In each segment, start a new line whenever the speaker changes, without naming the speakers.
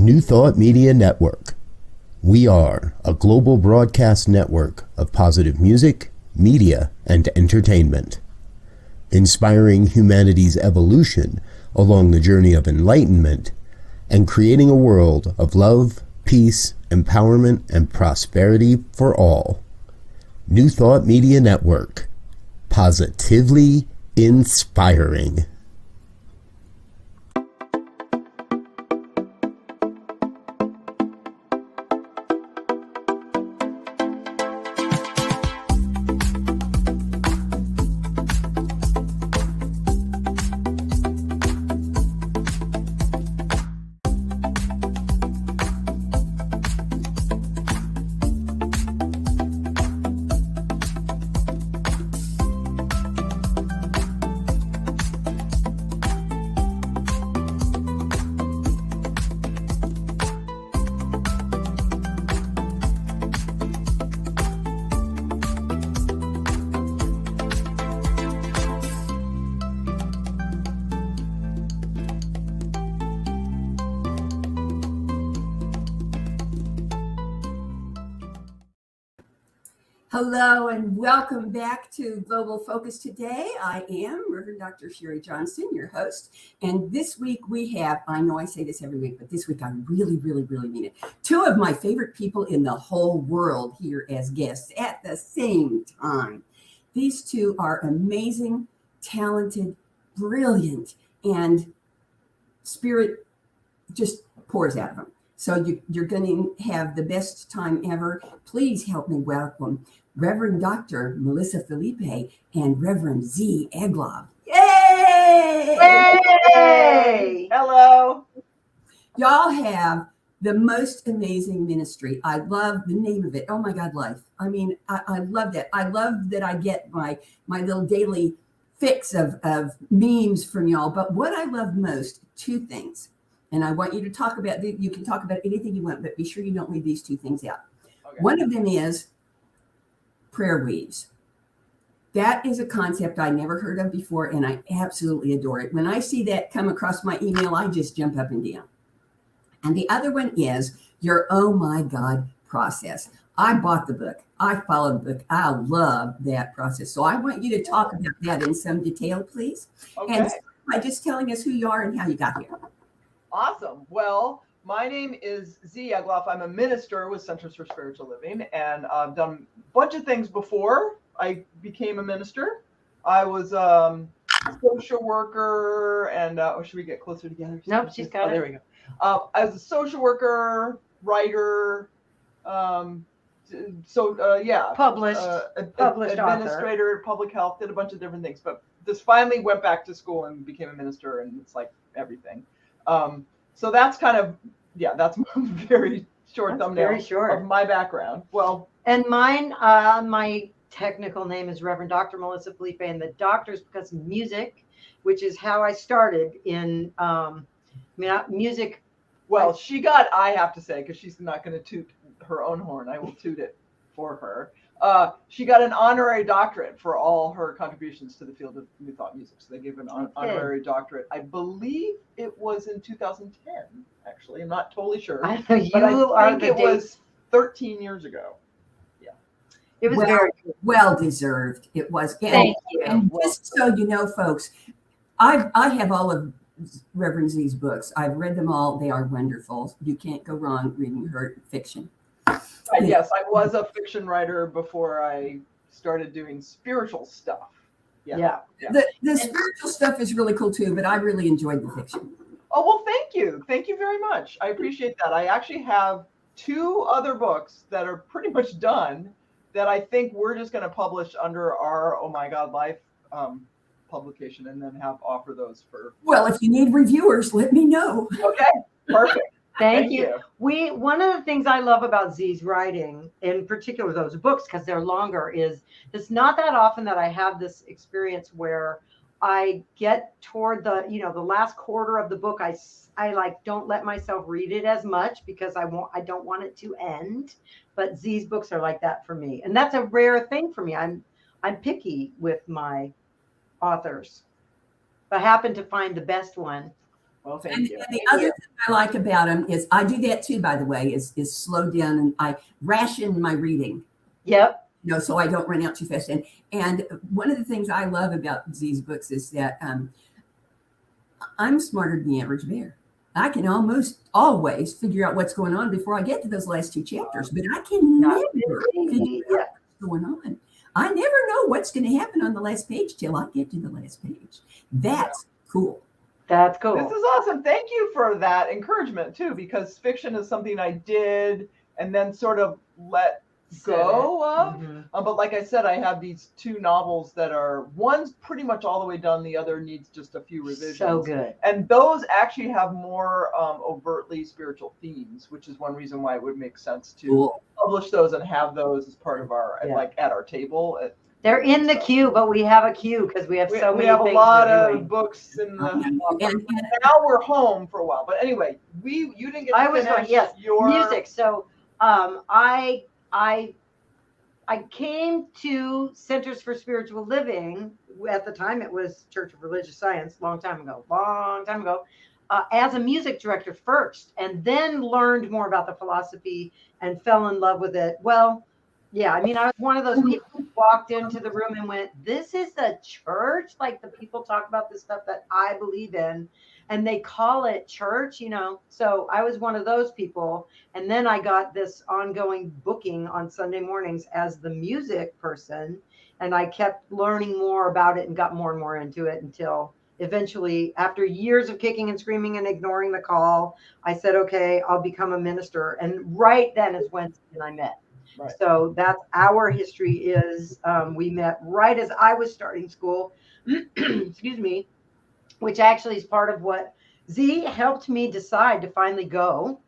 New Thought Media Network. We are a global broadcast network of positive music, media, and entertainment, inspiring humanity's evolution along the journey of enlightenment and creating a world of love, peace, empowerment, and prosperity for all. New Thought Media Network. Positively inspiring.
Hello and welcome back to Global Focus. Today I am Reverend Dr. Sharri Johnston, your host. And this week we have, I know I say this every week, but this week I really mean it. Two of my favorite people in the whole world here as guests at the same time. These two are amazing, talented, brilliant, and spirit just pours out of them. So you're going to have the best time ever. Please help me welcome Reverend Dr. Melissa Phillipe and Reverend Z. Egloff. Yay!
Yay! Hello.
Y'all have the most amazing ministry. I love the name of it. Oh my God, life. I mean, I love that. I love that I get my little daily fix of memes from y'all. But what I love most, two things. And I want you to talk about, you can talk about anything you want, but be sure you don't leave these two things out. Okay. One of them is prayer weaves. That is a concept I never heard of before, and I absolutely adore it. When I see that come across my email, I just jump up and down. And the other one is your Oh My God process. I bought the book. I followed the book. I love that process. So I want you to talk about that in some detail, please. Okay. And by just telling us who you are and how you got here.
Awesome. Well, my name is Z. Egloff. I'm a minister with Centers for Spiritual Living, and I've done a bunch of things before I became a minister. I was a social worker, and should we get closer together?
Nope, she's got it.
There we go. I was a social worker, writer,
published
administrator,
author.
Public health, did a bunch of different things, but just finally went back to school and became a minister, and it's like everything. So that's kind of, that's a very short thumbnail of my background. Well,
and mine, my technical name is Reverend Dr. Melissa Phillipe, and the doctor's because of music, which is how I started in music.
Well, I have to say, because she's not going to toot her own horn, I will toot it for her. She got an honorary doctorate for all her contributions to the field of New Thought music. So they gave an honorary doctorate. I believe it was in 2010, actually. I'm not totally sure.
I know but I think
it was 13 years ago. Yeah.
It was
well deserved. It was.
Thank you.
And just so you know, folks, I have all of Reverend Z's books. I've read them all. They are wonderful. You can't go wrong reading her fiction.
Yes, I was a fiction writer before I started doing spiritual stuff.
Yeah. The spiritual stuff is really cool too, but I really enjoyed the fiction.
Oh, well, thank you. Thank you very much. I appreciate that. I actually have 2 other books that are pretty much done that I think we're just going to publish under our Oh My God Life publication and then offer those for.
Well, if you need reviewers, let me know.
Okay, perfect.
Thank you. One of the things I love about Z's writing, in particular those books, because they're longer, is it's not that often that I have this experience where I get toward the last quarter of the book. I like don't let myself read it as much because I don't want it to end. But Z's books are like that for me, and that's a rare thing for me. I'm picky with my authors. If I happen to find the best one,
Well, thank
And
you.
the other thing I like about them is I do that too, by the way, is slow down and I ration my reading.
Yep.
So I don't run out too fast. And one of the things I love about these books is that I'm smarter than the average bear. I can almost always figure out what's going on before I get to those last 2 chapters, but I can never figure out what's going on. I never know what's going to happen on the last page till I get to the last page. That's cool.
That's cool.
This is awesome. Thank you for that encouragement too, because fiction is something I did and then sort of let go of.
Mm-hmm.
But like I said, I have these 2 novels that are, one's pretty much all the way done. The other needs just a few revisions.
So good.
And those actually have more overtly spiritual themes, which is one reason why it would make sense to publish those and have those as part of our, like at our table.
They're in the queue, but we have a queue because we have so many.
We have a
things
lot
we're
of
doing.
books in the.
And
now we're home for a while, but anyway, you didn't get to
I was
finish
going, yes,
your
music. So I came to Centers for Spiritual Living. At the time, it was Church of Religious Science, long time ago, as a music director first, and then learned more about the philosophy and fell in love with it. Well, yeah, I mean, I was one of those people who walked into the room and went, this is the church? Like the people talk about this stuff that I believe in, and they call it church, So I was one of those people. And then I got this ongoing booking on Sunday mornings as the music person. And I kept learning more about it and got more and more into it until eventually, after years of kicking and screaming and ignoring the call, I said, okay, I'll become a minister. And right then is when I met.
Right.
So that's our history is we met right as I was starting school, excuse me, which actually is part of what Z helped me decide to finally go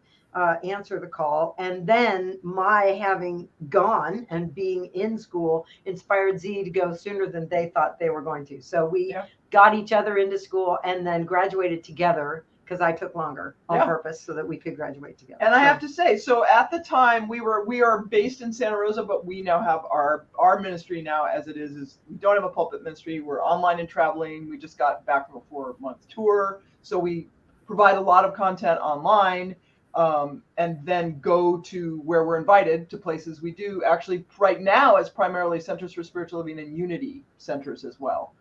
answer the call. And then my having gone and being in school inspired Z to go sooner than they thought they were going to. So we got each other into school and then graduated together because I took longer on purpose so that we could graduate together.
And I have to say, so at the time we are based in Santa Rosa, but we now have our ministry now as it is we don't have a pulpit ministry. We're online and traveling. We just got back from a 4-month tour. So we provide a lot of content online and then go to where we're invited to places. We do actually right now as primarily Centers for Spiritual Living and Unity centers as well.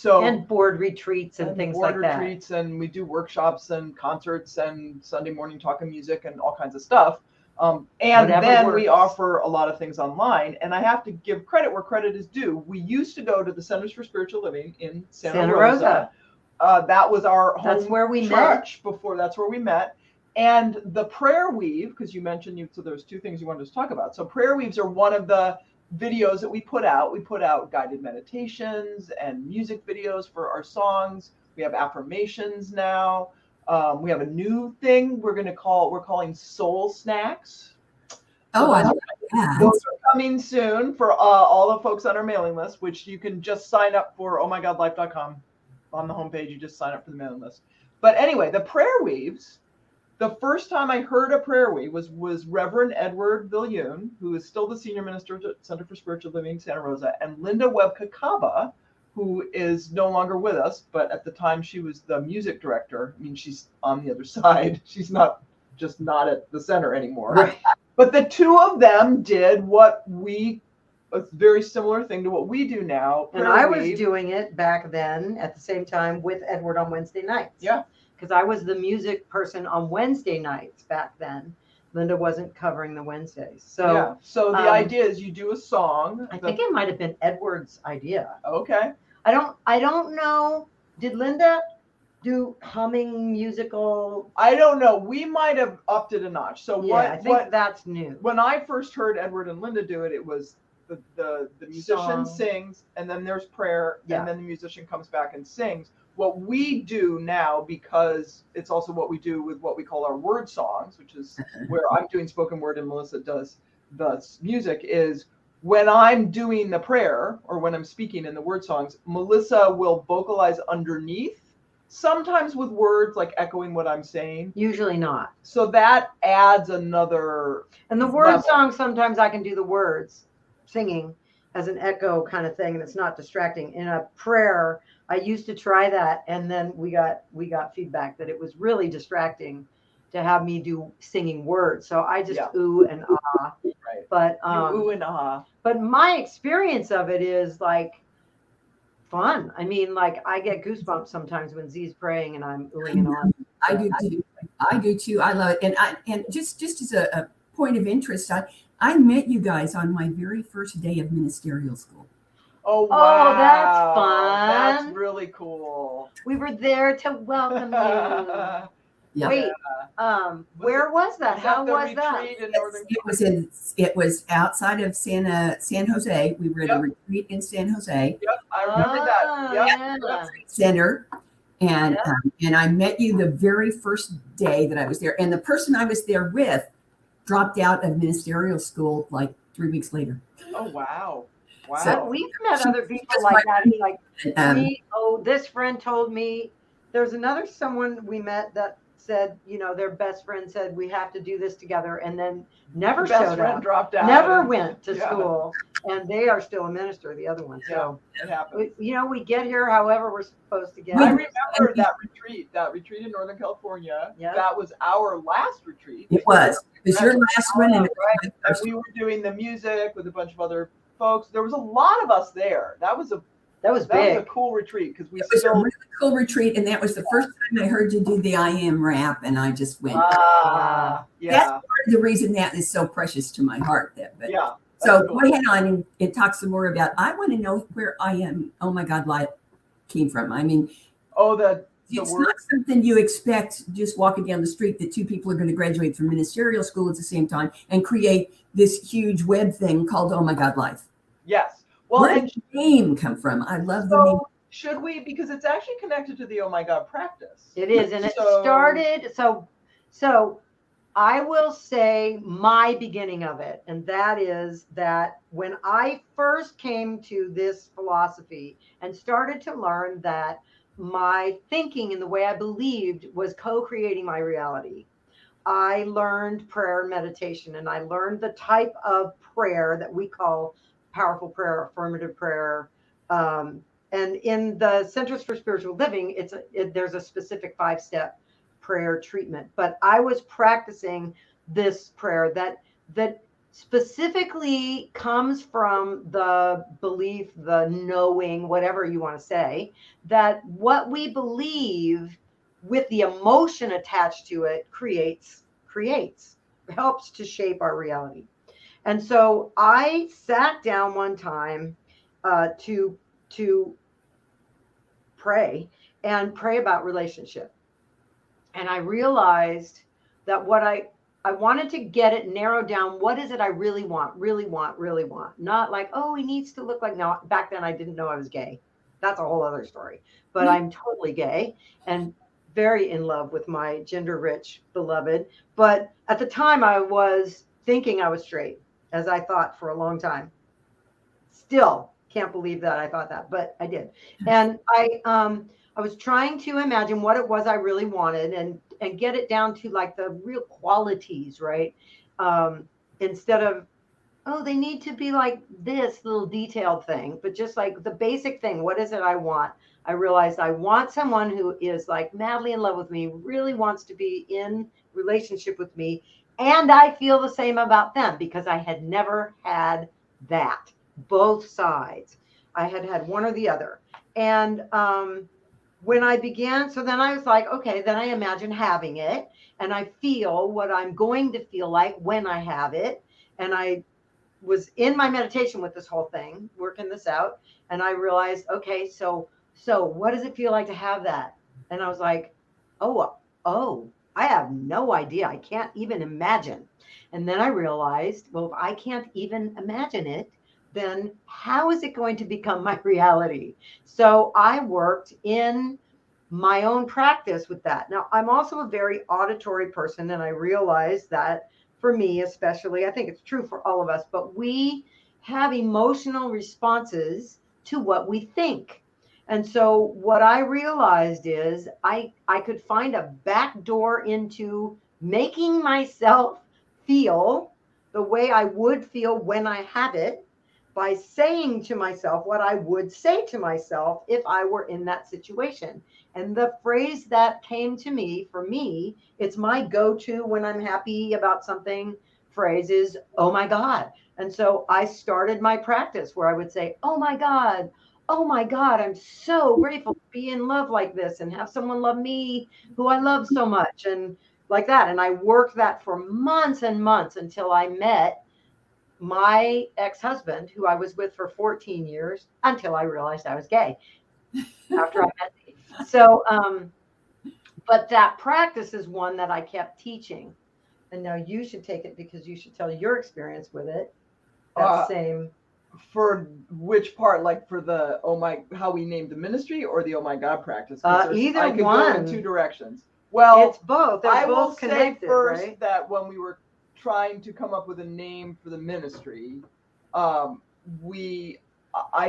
And board retreats and things like that.
Board retreats, and we do workshops and concerts and Sunday morning talk and music and all kinds of stuff. And
Whatever
then
works.
we offer a lot of things online. And I have to give credit where credit is due. We used to go to the Centers for Spiritual Living in Santa Rosa. That was our home
That's where we
church before. That's where we met. And the prayer weave, because you mentioned so there's 2 things you wanted to talk about. So prayer weaves are one of the videos that we put out. We put out guided meditations and music videos for our songs. We have affirmations now. We have a new thing we're calling soul snacks.
I like that.
Those are coming soon for all the folks on our mailing list, which you can just sign up for ohmygodlife.com. On the homepage, you just sign up for the mailing list. But anyway, the prayer weaves, the first time I heard a prayer weave was Reverend Edward Viljoen, who is still the senior minister at Center for Spiritual Living Santa Rosa, and Linda Webb-Kakaba, who is no longer with us, but at the time she was the music director. I mean, she's on the other side. She's not at the center anymore.
Right.
But the 2 of them did a very similar thing to what we do now.
And I was doing it back then at the same time with Edward on Wednesday nights.
Yeah.
Because I was the music person on Wednesday nights back then. Linda wasn't covering the Wednesdays. So
the idea is you do a song.
I think it might have been Edward's idea.
Okay.
I don't know. Did Linda do humming musical?
I don't know. We might have upped it a notch. So
I think that's new.
When I first heard Edward and Linda do it, it was the musician sings, and then there's prayer, and then the musician comes back and sings. What we do now, because it's also what we do with what we call our word songs, which is where I'm doing spoken word and Melissa does the music, is when I'm doing the prayer or when I'm speaking in the word songs, Melissa will vocalize underneath, sometimes with words like echoing what I'm saying.
Usually not.
So that adds another.
And the word song, sometimes I can do the words singing, as an echo kind of thing, and it's not distracting. In a prayer, I used to try that, and then we got feedback that it was really distracting to have me do singing words. So I just ooh and ah.
Right.
But
You ooh and ah.
But my experience of it is like fun. I mean, like I get goosebumps sometimes when Z's praying and I'm oohing and ahhing.
I do too. I do too. I love it. And just as a point of interest, I met you guys on my very first day of ministerial school.
Oh, wow.
Oh, that's fun.
That's really cool.
We were there to welcome you.
Yeah.
Wait, where was that? How was that?
It was outside of San Jose. We were at a retreat in San Jose.
Yep, I remember that. Yep.
Center. And I met you the very first day that I was there. And the person I was there with dropped out of ministerial school like 3 weeks later.
Oh, wow. Wow.
So we've met other people like that. Like, this friend told me there's someone we met that said, their best friend said, we have to do this together. And then never showed up,
dropped out.
Never went to school. And they are still a minister, the other one. So,
it happens.
We get here however we're supposed to get.
I remember that retreat in Northern California.
Yeah.
That was our last retreat.
It was your last one. And
we were doing the music with a bunch of other folks. There was a lot of us there. That was big. A cool retreat because it was a really
cool retreat, and that was the first time I heard you do the I Am rap, and I just went.
Yeah.
That's part of the reason that is so precious to my heart. So
cool.
Go ahead on and talk some more about. I want to know where I Am. Oh my God, life came from. I mean, it's not something you expect just walking down the street that two people are going to graduate from ministerial school at the same time and create this huge web thing called Oh My God, Life.
Yes. Well,
where did the name come from? I love the name.
Should we? Because it's actually connected to the Oh My God practice.
It is, and it started. So I will say my beginning of it, and that is that when I first came to this philosophy and started to learn that my thinking and the way I believed was co-creating my reality, I learned prayer and meditation, and I learned the type of prayer that we call powerful prayer, affirmative prayer. And in the Centers for Spiritual Living, there's a specific 5-step prayer treatment. But I was practicing this prayer that specifically comes from the belief, the knowing, whatever you want to say, that what we believe with the emotion attached to it creates, helps to shape our reality. And so I sat down one time to pray about relationship. And I realized that what I wanted to get it narrowed down. What is it I really want? Not like, oh, he needs to look like, no, back then I didn't know I was gay. That's a whole other story. But I'm totally gay and very in love with my gender rich beloved. But at the time I was thinking I was straight, as I thought for a long time. Still can't believe that I thought that, but I did. And I was trying to imagine what it was I really wanted and get it down to like the real qualities, right? Instead of, oh, they need to be like this little detailed thing, but just like the basic thing. What is it I want? I realized I want someone who is like madly in love with me, really wants to be in relationship with me. And I feel the same about them because I had never had that, both sides. I had one or the other. And when I began, so then I was like, okay, then I imagine having it. And I feel what I'm going to feel like when I have it. And I was in my meditation with this whole thing, working this out. And I realized, okay, so what does it feel like to have that? And I was like, oh, I have no idea. I can't even imagine. And then I realized, well, if I can't even imagine it, then how is it going to become my reality? So I worked in my own practice with that. Now, I'm also a very auditory person, and I realized that for me, especially, I think it's true for all of us, but we have emotional responses to what we think. And so what I realized is I could find a back door into making myself feel the way I would feel when I have it by saying to myself what I would say to myself if I were in that situation. And the phrase that came to me, for me, it's my go-to when I'm happy about something phrase is, oh my God. And so I started my practice where I would say, oh my God, I'm so grateful to be in love like this and have someone love me who I love so much. And like that. And I worked that for months and months until I met my ex-husband, who I was with for 14 years, until I realized I was gay after I met him. So, but that practice is one that I kept teaching. And now you should take it because you should tell your experience with it. That same.
For which part, like for the how we named the ministry, or the oh my God practice?
Either
I could
one.
go in two directions. Well,
it's both. They're both connected,
say first,
right?
that when we were trying to come up with a name for the ministry, I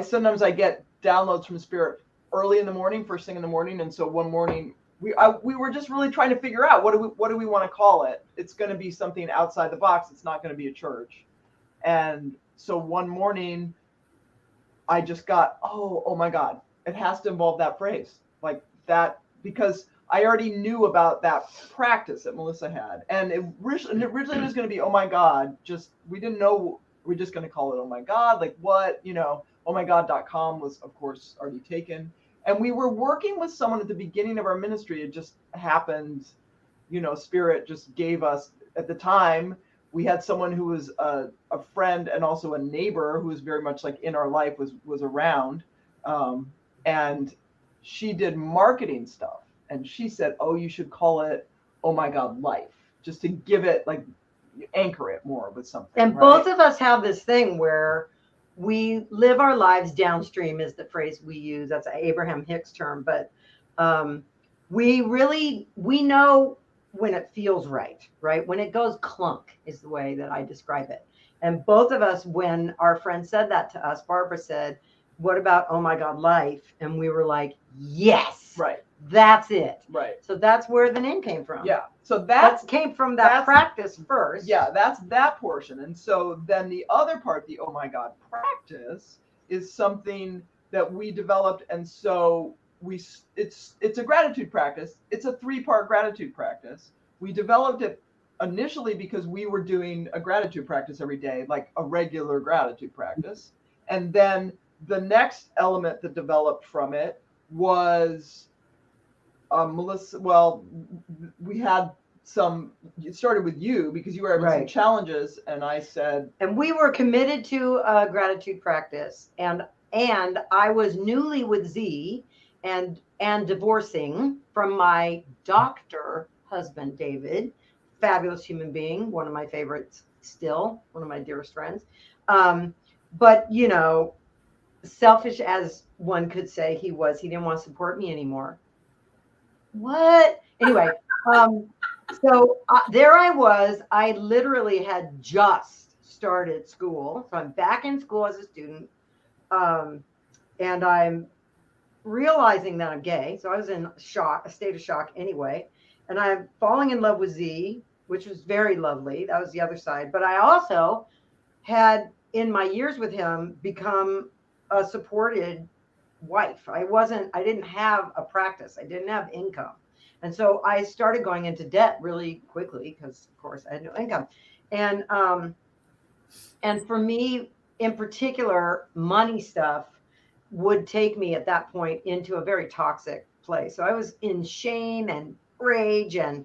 sometimes I get downloads from Spirit early in the morning, first thing in the morning, and so one morning we were just really trying to figure out what do we want to call it. It's going to be something outside the box. It's not going to be a church. And so one morning I just got, oh my God, it has to involve that phrase, like that, because I already knew about that practice that Melissa had. And it originally was going to be, oh my God, we didn't know, we're just going to call it, oh my God, like what, ohmygod.com was of course already taken. And we were working with someone at the beginning of our ministry. It just happened, Spirit just gave us, at the time, we had someone who was a friend and also a neighbor who was very much like in our life, was around. And she did marketing stuff. And she said, oh, you should call it, oh my God, life, just to give it, like, anchor it more with something.
And both of us have this thing where we live our lives downstream, is the phrase we use. That's an Abraham Hicks term. But we know when it feels right? When it goes clunk is the way that I describe it. And both of us, when our friend said that to us, Barbara said, what about, oh my God, life? And we were like, yes,
right.
That's it.
Right.
So that's where the name came from.
Yeah. So that
came from that practice first.
Yeah, that's that portion. And so then the other part, the oh my God practice, is something that we developed. And so it's a gratitude practice. It's a 3-part gratitude practice. We developed it initially because we were doing a gratitude practice every day, like a regular gratitude practice. And then the next element that developed from it was Melissa. Well, we had it started with you because you were having some challenges, and I said,
and we were committed to a gratitude practice, and I was newly with Z and divorcing from my doctor husband, David, fabulous human being, one of my favorites, still one of my dearest friends. But selfish as one could say he didn't want to support me anymore. What? Anyway, so there I was. I literally had just started school. So I'm back in school as a student. And I'm realizing that I'm gay. So I was in a state of shock anyway. And I'm falling in love with Z, which was very lovely. That was the other side. But I also had, in my years with him, become a supported wife. I didn't have a practice. I didn't have income. And so I started going into debt really quickly because, of course, I had no income. And for me, in particular, money stuff would take me at that point into a very toxic place. So I was in shame and rage and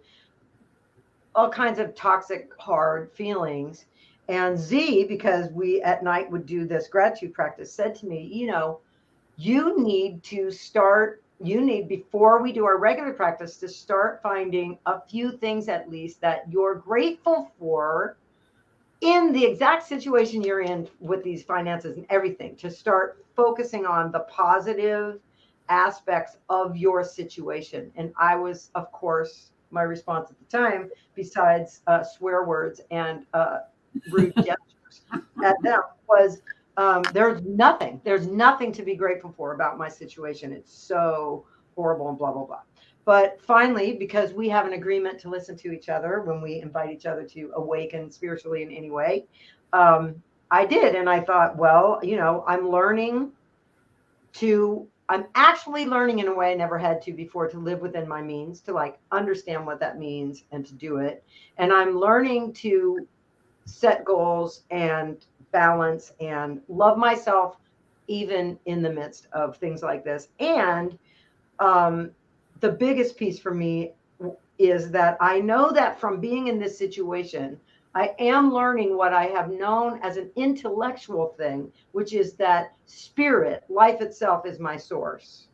all kinds of toxic, hard feelings. And Z, because we at night would do this gratitude practice, said to me, you need, before we do our regular practice, to start finding a few things at least that you're grateful for in the exact situation you're in with these finances and everything, to start focusing on the positive aspects of your situation. And I was, of course, my response at the time, besides swear words and rude gestures at them, was there's nothing to be grateful for about my situation. It's so horrible and blah, blah, blah. But finally, because we have an agreement to listen to each other when we invite each other to awaken spiritually in any way, I did. And I thought, well, I'm actually learning in a way I never had to before, to live within my means, to like understand what that means and to do it. And I'm learning to set goals and balance and love myself even in the midst of things like this. And the biggest piece for me is that I know that from being in this situation, I am learning what I have known as an intellectual thing, which is that spirit, life itself, is my source.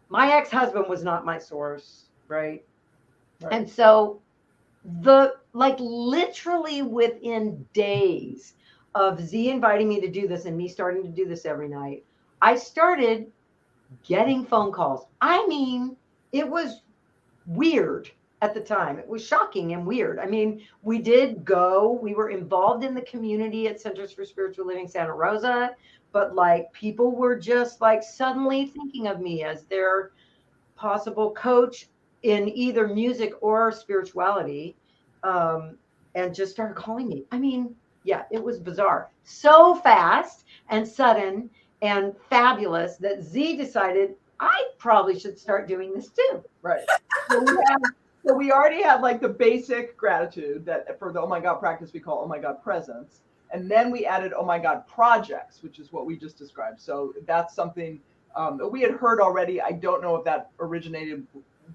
My ex-husband was not my source, right? And so literally within days of Z inviting me to do this and me starting to do this every night, I started getting phone calls. I mean, it was weird at the time. It was shocking and weird. I mean, we were involved in the community at Centers for Spiritual Living Santa Rosa, but like people were just like suddenly thinking of me as their possible coach in either music or spirituality, and just started calling me. I mean, yeah, it was bizarre. So fast and sudden and fabulous that Z decided I probably should start doing this too.
Right. So we already had like the basic gratitude that for the Oh My God practice we call Oh My God presence. And then we added Oh My God projects, which is what we just described. So that's something that we had heard already. I don't know if that originated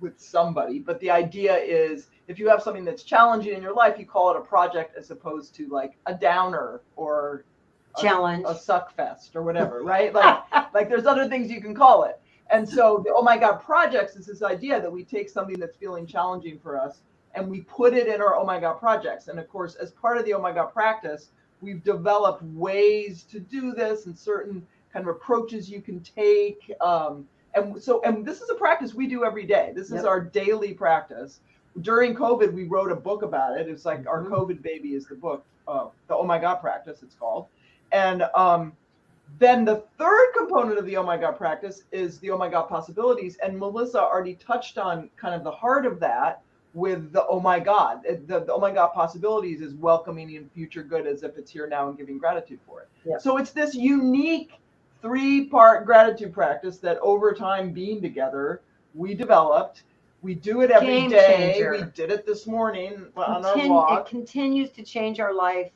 with somebody, but the idea is if you have something that's challenging in your life, you call it a project as opposed to like a downer or
challenge,
a suck fest or whatever, right? Like there's other things you can call it. And so the Oh My God projects is this idea that we take something that's feeling challenging for us and we put it in our Oh My God projects. And of course, as part of the Oh My God practice, we've developed ways to do this and certain kind of approaches you can take. And this is a practice we do every day. This is our daily practice. During COVID, we wrote a book about it. It's like our COVID baby is the book, the Oh My God practice, it's called. And then the third component of the Oh My God practice is the Oh My God possibilities. And Melissa already touched on kind of the heart of that with the Oh My God. The Oh My God possibilities is welcoming in future good as if it's here now and giving gratitude for it.
Yep.
So it's this unique 3-part gratitude practice that over time being together, we developed. We do it every day.
Changer.
We did it this morning on our walk.
It continues to change our life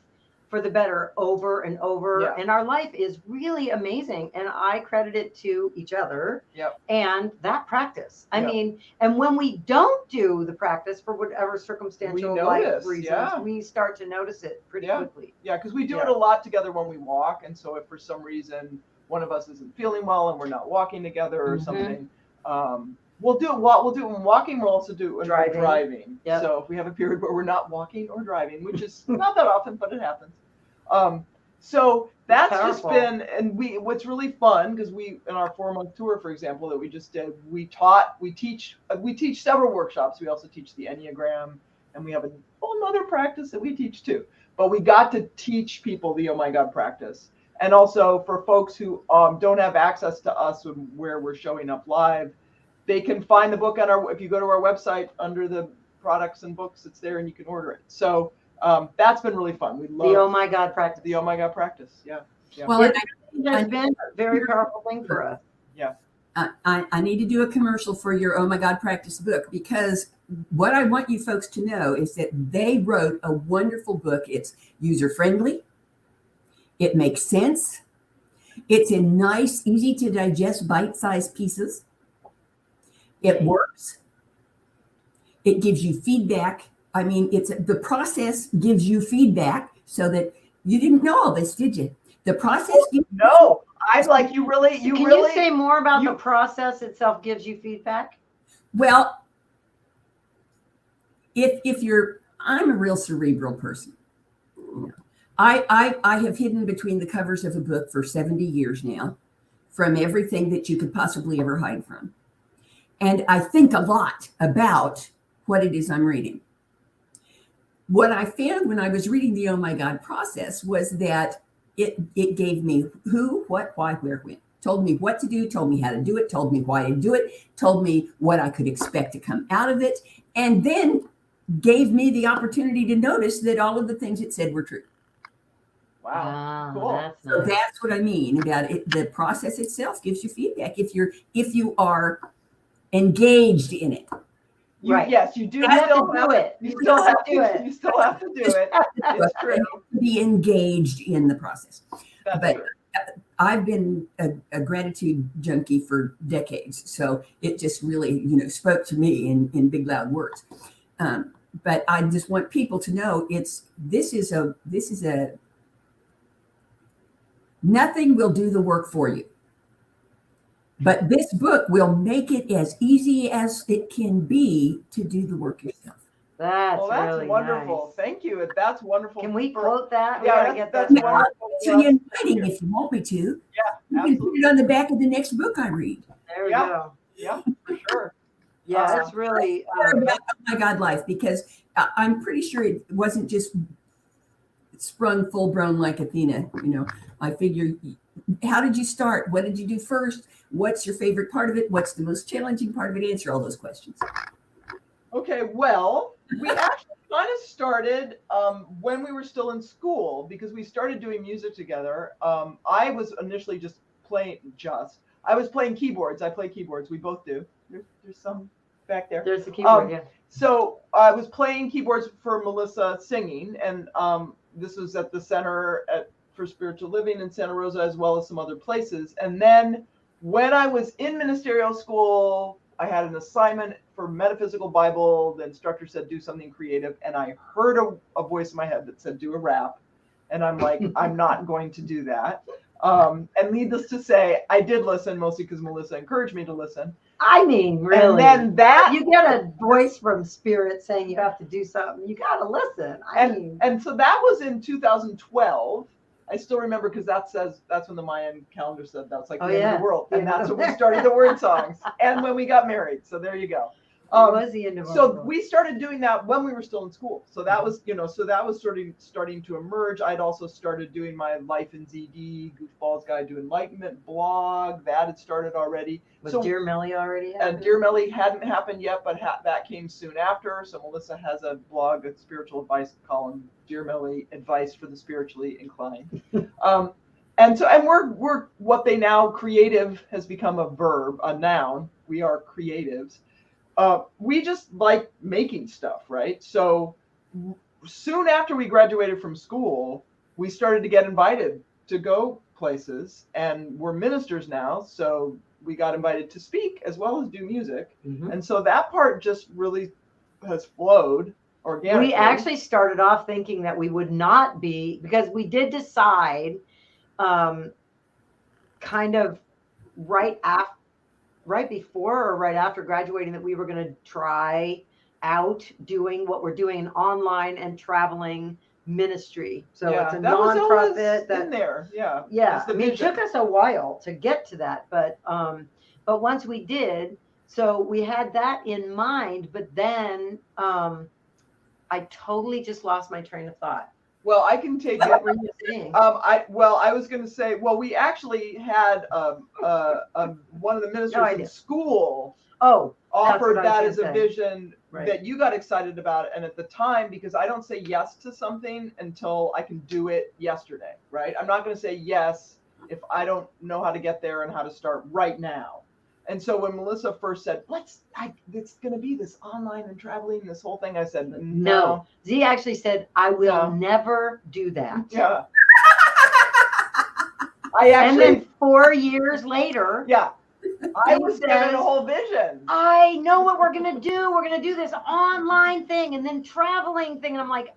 for the better over and over. Yeah. And our life is really amazing. And I credit it to each other and that practice. I mean, and when we don't do the practice for whatever circumstantial life reasons, we start to notice it pretty quickly.
Yeah, because we do it a lot together when we walk. And so if for some reason one of us isn't feeling well and we're not walking together or something, we'll do it when walking. We'll also do it when driving. Yep. So if we have a period where we're not walking or driving, which is not that often, but it happens. So that's just been, and what's really fun, because we, in our 4-month tour, for example, that we just did, we teach several workshops. We also teach the Enneagram, and we have a whole other practice that we teach too. But we got to teach people the Oh My God practice. And also for folks who don't have access to us where we're showing up live, they can find the book if you go to our website under the products and books, it's there and you can order it. So that's been really fun. We love
the Oh My God practice.
The Oh My God practice. Yeah.
Well,
it has been a very powerful thing for us.
Yeah.
I need to do a commercial for your Oh My God practice book, because what I want you folks to know is that they wrote a wonderful book. It's user friendly. It makes sense. It's in nice, easy to digest, bite-sized pieces. It works. It gives you feedback. I mean, the process gives you feedback so that you didn't know all this, did you? The process.
No, I'm like, you really.
Can you say more about the process itself gives you feedback?
Well, I'm a real cerebral person. I have hidden between the covers of a book for 70 years now from everything that you could possibly ever hide from. And I think a lot about what it is I'm reading. What I found when I was reading the Oh My God process was that it gave me who, what, why, where, when. Told me what to do, told me how to do it, told me why to do it, told me what I could expect to come out of it, and then gave me the opportunity to notice that all of the things it said were true.
Wow.
Oh,
Cool.
that's
So
nice.
that's what I mean about it. The process itself gives you feedback if you are engaged in it.
Right.
Yes, you do
You have
still
to
have
do it.
You
You
still
have
have
to do it.
You still have to do it. It's true.
Be engaged in the process.
That's
But
true.
I've been a gratitude junkie for decades, so it just really, spoke to me in big loud words. But I just want people to know this is a nothing will do the work for you, but this book will make it as easy as it can be to do the work yourself.
That's
Well, that's
really
wonderful.
nice.
Thank you. That's wonderful.
Can we
for-
quote that? We
Yeah,
gotta get
that's
that down.
wonderful.
So you in writing if you want me to.
Yeah,
You can put
absolutely.
it on the back of the next book I read.
There we
Yeah.
go.
Yeah, for sure.
Yeah, it's really
About Oh My God Life, because I'm pretty sure it wasn't just sprung full grown like Athena. I figure, how did you start? What did you do first? What's your favorite part of it? What's the most challenging part of it? Answer all those questions.
Okay, well, we actually kind of started when we were still in school because we started doing music together. I was initially I was playing keyboards. I play keyboards. We both do. There's some back there.
there's the keyword, yeah.
So I was playing keyboards for Melissa singing, and this was at the Center for Spiritual Living in Santa Rosa, as well as some other places. And then when I was in ministerial school, I had an assignment for Metaphysical Bible. The instructor said, do something creative. And I heard a voice in my head that said, do a rap. And I'm like, I'm not going to do that. And needless to say, I did listen, mostly because Melissa encouraged me to listen.
I mean, really.
And then
you get a voice from spirit saying you have to do something. You got to listen.
And so that was in 2012. I still remember because that's when the Mayan calendar said that's like the end of the world. And that's when we started the word songs and when we got married. So there you go.
Was the end of our world.
We started doing that when we were still in school. So that was, that was starting to emerge. I'd also started doing my Life in ZD, Goofball's Guide to Enlightenment blog. That had started already.
Was Dear Melly already happened?
And Dear Melly hadn't happened yet, but that came soon after. So Melissa has a blog, a spiritual advice column, Dear Melly, Advice for the Spiritually Inclined. And we're what they now, creative has become a verb, a noun. We are creatives. We just like making stuff, right? So soon after we graduated from school, we started to get invited to go places, and we're ministers now. So we got invited to speak as well as do music.
Mm-hmm.
And so that part just really has flowed organically.
We actually started off thinking that we would not be, because we did decide kind of right before or right after graduating that we were going to try out doing what we're doing in online and traveling ministry. So it's a nonprofit
in there. Yeah.
Yeah. I mean, it took us a while to get to that, but once we did, so we had that in mind, but then I totally just lost my train of thought.
Well, I can take
What
it.
were you saying?
I was going to say, we actually had one of the ministers in school offered that as a vision that you got excited about. And at the time, because I don't say yes to something until I can do it yesterday, right? I'm not going to say yes if I don't know how to get there and how to start right now. And so when Melissa first said, it's going to be this online and traveling, this whole thing, I said, no.
Z actually said, I will never do that.
Yeah.
And then 4 years later,
I was given a whole vision.
I know what we're going to do. We're going to do this online thing and then traveling thing. And I'm like,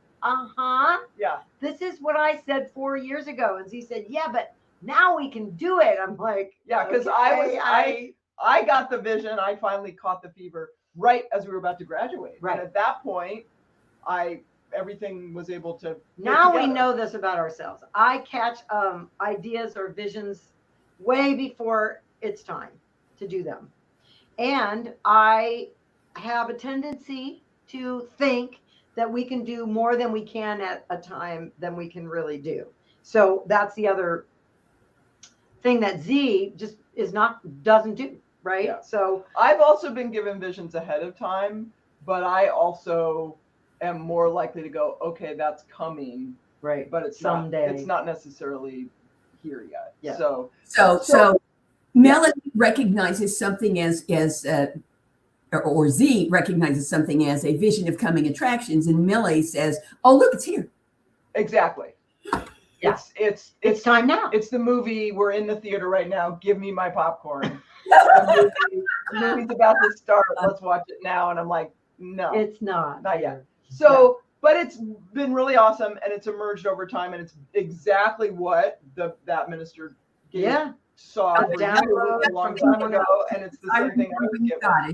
yeah.
This is what I said 4 years ago. And Z said, yeah, but now we can do it. I'm like,
because I got the vision. I finally caught the fever right as we were about to graduate.
Right.
And at that point, everything was able to.
Now we know this about ourselves. I catch ideas or visions way before it's time to do them. And I have a tendency to think that we can do more than we can at a time than we can really do. So that's the other thing that Z just doesn't do. Right.
Yeah.
So
I've also been given visions ahead of time, but I also am more likely to go, okay, that's coming.
Right.
but it's
Someday.
It's not necessarily here yet.
Yeah.
So
Melanie recognizes something as or Z recognizes something as a vision of coming attractions, and Millie says, "Oh, look, it's here."
exactly.
Yeah.
It's
time now.
It's the movie. We're in the theater right now. Give me my popcorn. The movie's about to start. Let's watch it now. And I'm like, no,
It's not
yet. So, but it's been really awesome, and it's emerged over time, and it's exactly what that minister saw for you a long time ago, and it's the same thing I was given.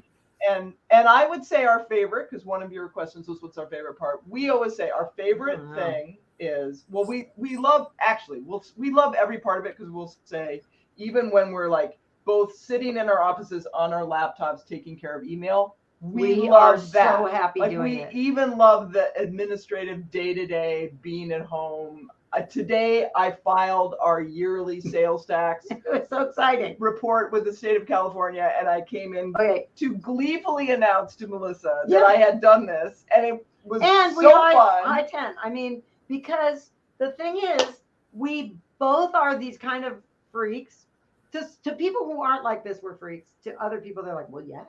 And I would say our favorite, because one of your questions was what's our favorite part. We always say our favorite thing is, well, we love every part of it, because we'll say, even when we're like both sitting in our offices on our laptops taking care of email, we love that.
So happy doing it.
We even love the administrative day-to-day being at home. Today, I filed our yearly sales tax
It was so exciting
report with the state of California, and I came in to gleefully announce to Melissa that I had done this, and it was fun.
High 10. I mean, because the thing is, we both are these kind of freaks. To people who aren't like this, we're freaks. To other people, they're like, well, yeah.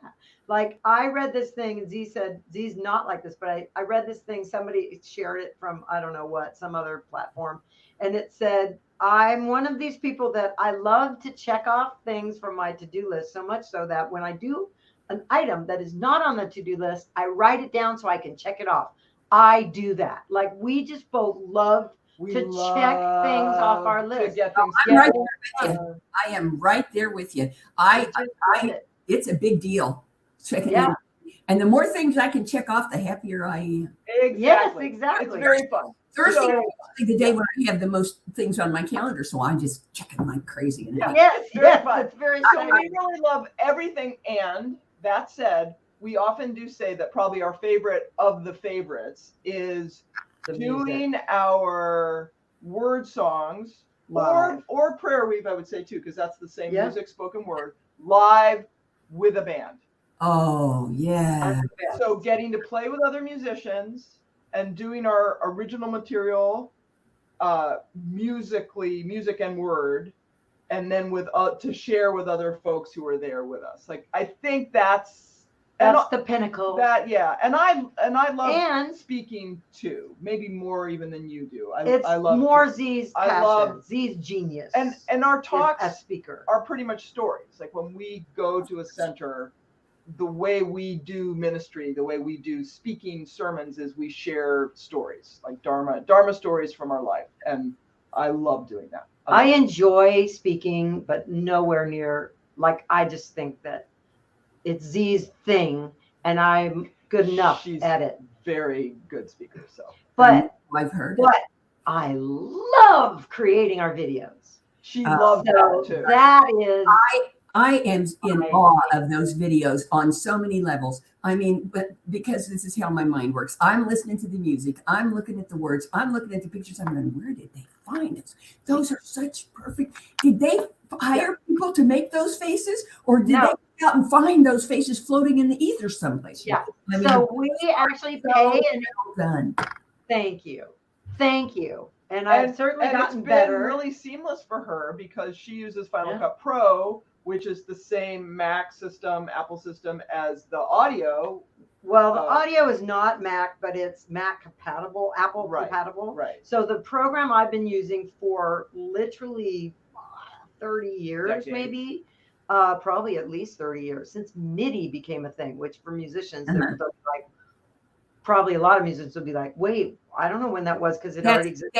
Like, I read this thing, and Z said, Z's not like this, but I read this thing, somebody shared it from, I don't know what, some other platform. And it said, I'm one of these people that I love to check off things from my to-do list, so much so that when I do an item that is not on the to-do list, I write it down so I can check it off. I do that. Like, we just both love to check things off our list.
I am right there with you. It's a big deal. Checking in. And the more things I can check off, the happier I am.
Exactly.
Yes, exactly.
It's very fun.
Thursday is the day when I have the most things on my calendar, so I just check it like crazy.
Yes, it's very
So we really love everything. And that said, we often do say that probably our favorite of the favorites is doing our word songs or prayer weave, I would say too, because that's the same music, spoken word, live with a band.
Oh, yeah.
So getting to play with other musicians and doing our original material, music and word, and then to share with other folks who are there with us. Like, I think that's
the pinnacle.
And I love speaking too. Maybe more even than you do. I love
more Z's passion. Z's genius.
And our talks
as speaker
are pretty much stories. Like, when we go to a center, the way we do ministry, the way we do speaking sermons, is we share stories, like Dharma stories from our life. And I love doing that.
I enjoy speaking, but nowhere near, like, I just think that it's Z's thing, and I'm good enough at it.
Very good speaker. So,
but
I've heard.
But I love creating our videos.
She loves that too.
That is.
I am in awe of those videos on so many levels. I mean, but because this is how my mind works. I'm listening to the music. I'm looking at the words. I'm looking at the pictures. I'm going, where did they find us? Those are such perfect. Did they hire people to make those faces, or did they go out and find those faces floating in the ether someplace?
Yeah.
I mean,
so we actually pay and
done.
Thank you. And I've certainly gotten better.
It's been really seamless for her, because she uses Final Cut Pro, which is the same Mac system, Apple system as the audio.
Well, the audio is not Mac, but it's Mac compatible, Apple compatible.
Right.
So the program I've been using for literally 30 years, maybe, probably at least 30 years, since MIDI became a thing, which for musicians, they're like, probably a lot of musicians will be like, wait, I don't know when that was, because it already existed.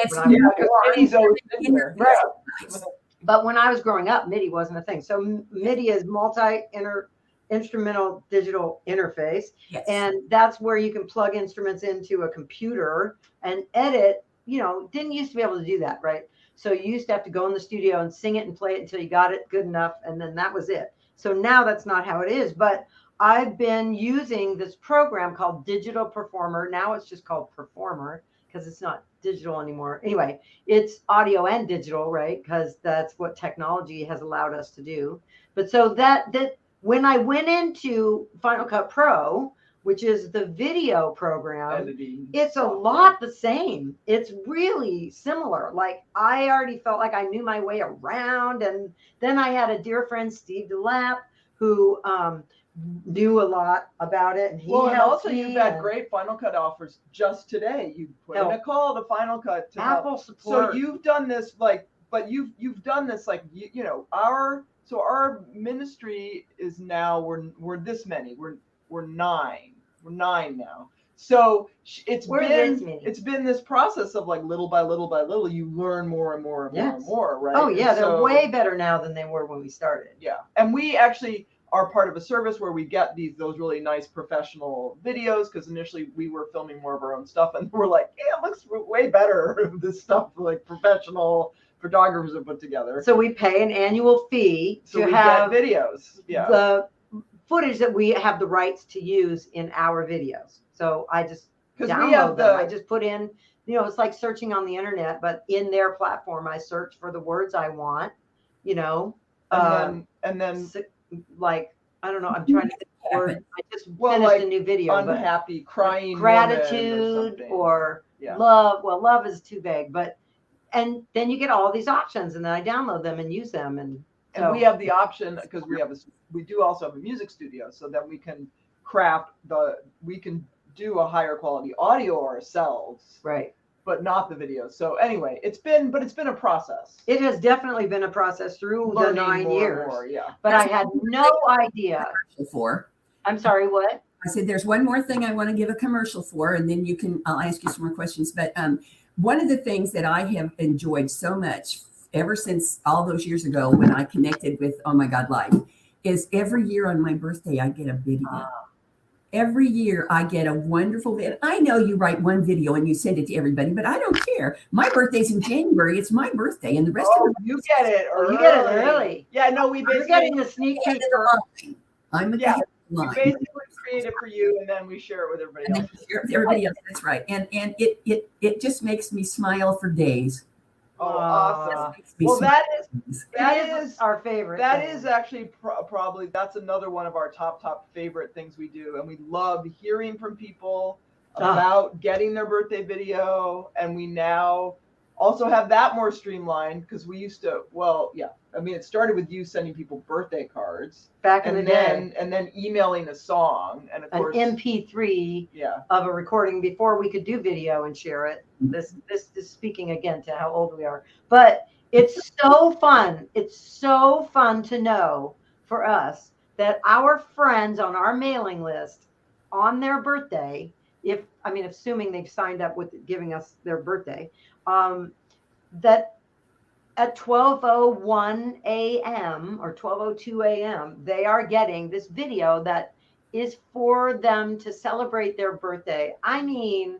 But when I was growing up, MIDI wasn't a thing. So MIDI is multi-instrumental digital interface.
Yes.
And that's where you can plug instruments into a computer and edit. Didn't used to be able to do that, right? So you used to have to go in the studio and sing it and play it until you got it good enough. And then that was it. So now that's not how it is. But I've been using this program called Digital Performer. Now it's just called Performer, because it's not digital anymore. Anyway, it's audio and digital, right? Because that's what technology has allowed us to do. But so that when I went into Final Cut Pro, which is the video program,
Editing
it's a
software.
lot the same. It's really similar. Like I already felt like I knew my way around. And then I had a dear friend, Steve DeLapp, who knew a lot about it. And he
and
helped
also
me,
you've had
and
great Final Cut offers just today. You put in
Help.
a call to Final Cut to help.
Apple support.
So you've done this like, but you've done this like you know our ministry is now we're this many we're 9 now. So it's been this process of like little by little you learn more and more and more and more, right?
Oh yeah,
and
they're way better now than they were when we started.
Yeah, and we actually are part of a service where we get those really nice professional videos, because initially we were filming more of our own stuff and we're like, yeah, it looks way better this stuff like professional photographers have put together.
So we pay an annual fee
So
to
we
have
get videos. Yeah.
the footage that we have the rights to use in our videos. So I just download them. I just put in, it's like searching on the internet, but in their platform, I search for the words I want,
and then
like, I don't know, I'm trying to think of the word. I just finished
like
a new video.
Unhappy, crying,
gratitude or love. Well, love is too vague, and then you get all these options, and then I download them and use them. And
we have the option, because we do also have a music studio, so that we can we can do a higher quality audio ourselves.
Right.
But not the video. So anyway, it's been a process.
It has definitely been a process through the 9 years.
More, yeah.
But I had no idea. I'm sorry, what?
I said, there's one more thing I want to give a commercial for, and then I'll ask you some more questions. But one of the things that I have enjoyed so much ever since all those years ago when I connected with Oh My God Life is every year on my birthday, I get a video. Every year I get a wonderful video. I know you write one video and you send it to everybody, but I don't care. My birthday's in January. It's my birthday, and the rest of
you get it early.
You get it early.
Yeah, no, we're
getting the sneak peek.
I'm at the head of the line.
We basically create it for you, and then we share it with everybody else.
Everybody else, that's right. And it just makes me smile for days.
Oh, awesome. Well, that is
our favorite.
That is actually probably, that's another one of our top favorite things we do. And we love hearing from people about getting their birthday video. And we now also have that more streamlined, because we used to, it started with you sending people birthday cards
back in the day,
and then emailing a song, and of course
an MP3 of a recording before we could do video and share it. This is speaking again to how old we are, but it's so fun. It's so fun to know for us that our friends on our mailing list on their birthday, assuming they've signed up with giving us their birthday, that at 12:01 a.m. or 12:02 a.m., they are getting this video that is for them to celebrate their birthday. I mean,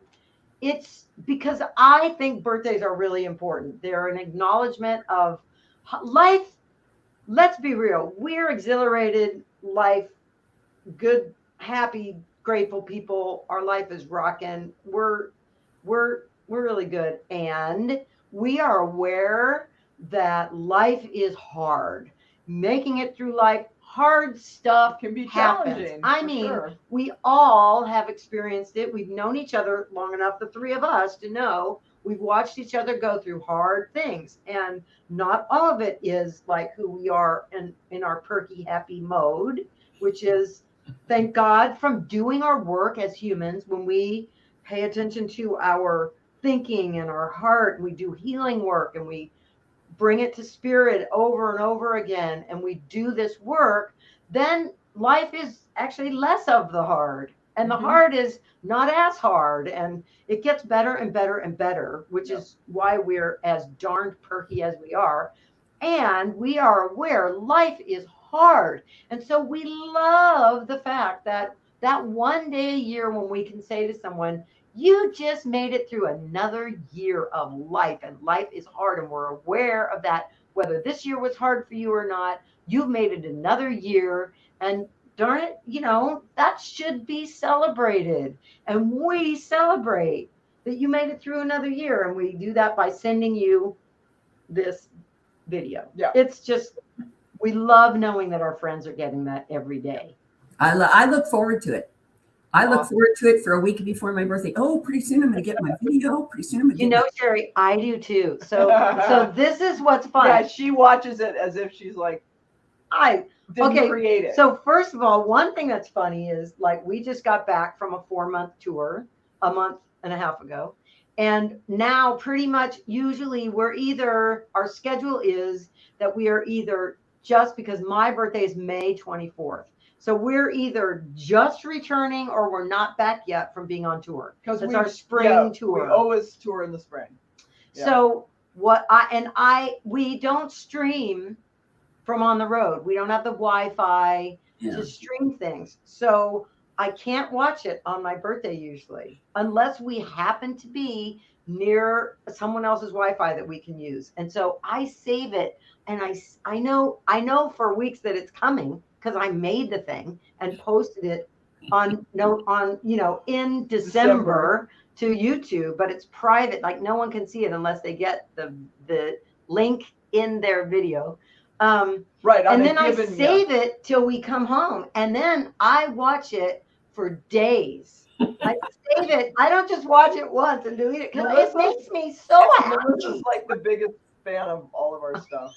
it's because I think birthdays are really important. They're an acknowledgement of life. Let's be real. We're exhilarated, life, good, happy, grateful people. Our life is rocking. We're really good. And we are aware that life is hard. Making it through life, hard stuff
can be
challenging.
Happens.
We all have experienced it. We've known each other long enough, the three of us, to know we've watched each other go through hard things. And not all of it is like who we are in our perky, happy mode, which is, thank God, from doing our work as humans, when we pay attention to our thinking and our heart, and we do healing work, and we bring it to spirit over and over again, and we do this work, then life is actually less of the hard, and the hard is not as hard, and it gets better and better and better, which is why we're as darned perky as we are. And we are aware life is hard, and so we love the fact that one day a year when we can say to someone, you just made it through another year of life, and life is hard, and we're aware of that. Whether this year was hard for you or not, you've made it another year, and darn it, that should be celebrated. And we celebrate that you made it through another year, and we do that by sending you this video.
Yeah.
It's just, we love knowing that our friends are getting that every day.
I look forward to it. I look forward to it for a week before my birthday. Oh, pretty soon I'm going to get my video. Pretty soon I'm going to get
Sherry, I do too. So this is what's fun.
Yeah, she watches it as if she's like, I didn't create it.
So first of all, one thing that's funny is like we just got back from a 4-month tour a month and a half ago. And now pretty much usually our schedule is that we are either just because my birthday is May 24th. So we're either just returning or we're not back yet from being on tour. Because it's our spring tour.
We always tour in the spring. Yeah.
So we don't stream from on the road. We don't have the Wi-Fi to stream things. So I can't watch it on my birthday usually, unless we happen to be near someone else's Wi-Fi that we can use. And so I save it, and I know for weeks that it's coming because I made the thing and posted it in December to YouTube, but it's private. Like no one can see it unless they get the link in their video.
Right.
And then I save it till we come home, and then I watch it for days. I save it. I don't just watch it once and delete it because it makes me so happy.
Melissa's like the biggest fan of all of our stuff.